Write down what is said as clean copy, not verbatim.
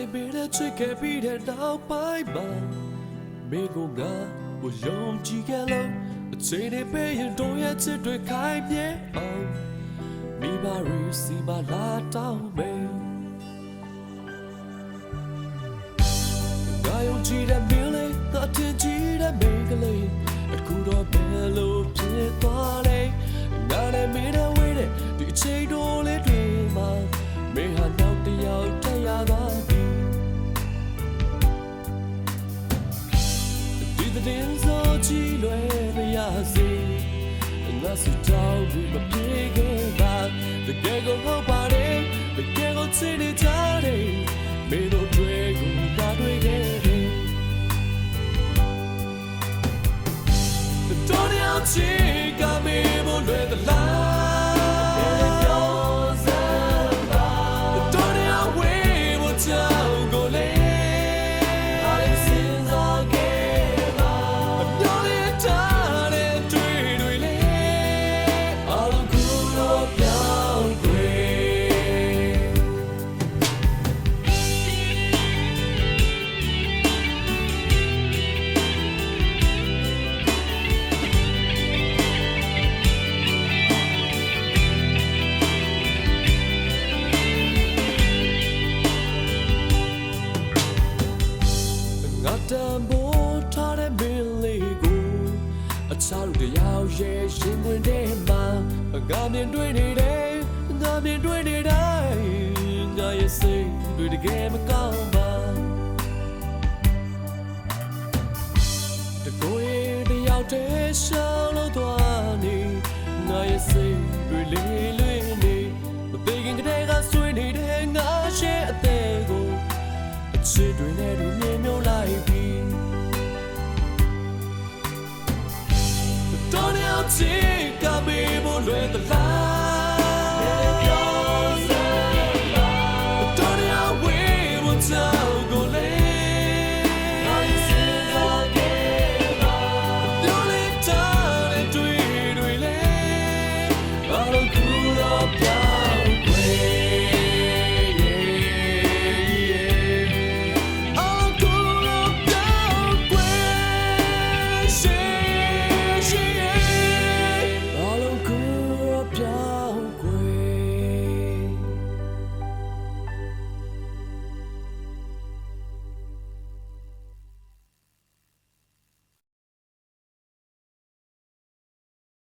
လေးပေးတဲ့ချစ်ခဲ့ပြီးတဲ့နောက်ပိုင်းမှာမင်းကငါ့ကိုယုံကြည်ခဲ့လို့အချိန်နဲ့ပဲရင်တို့ရဲ့ချစ်တွေခိုင်မြဲအောင်မိဘရီစီမလာတောင်းမယ်ငါယုံကြည်တဲ့မင်းလေးငါထင်ကြည်တဲ့မင်းကလေးအခုတော့ဘယ်လိုဖြစ်သွားလဲငါနဲ့မင်းနဲ့ဝေးတဲ့ဒီအချိန်တို့လေးတွေမှာမင်းဟာနောက်တစ်ယောက်ထပ်ရသွားပြီဒီတဲ့ဆိုကြည့်လွယ်မရစေငါစတောင်းပြီးမပြေခဲ့ပါတကယ်ကိုဟုတ်ပါတယ်တကယ်ကိုချစ်နေကြတယ်မင်းတို့တွေကိုတားတွေ့ခဲ့တယ်တော်ရအောင်ချစ်ကမေးဖို့လွယ်သလားတန်ဖိုးထားတဲ့မင်းလေးကိုအခြားလူတစ်ယောက်ရဲ့ရှင်ခွင်ထဲမှာငါမြင်တွေ့နေတယ်ငါမြင်တွေ့နေတိုင်းငါရဲ့စိတ်တွေတကယ်မကောင်းပါတကိုယ်ရဲ့တစ်ယောက်တည်းရှောင်းလို့သွားနေငါရဲ့စိတ်တွေလေးလေးနေမသိခင်ကတည်းကဆွေးနေတဲ့ငါရဲ့အသေးကိုအချစ်တွေနဲ့တူမြင်မြုပ်လိုက်ပြီတော်ရအောင်ချစ်ကမေးဖို့လွယ်သလား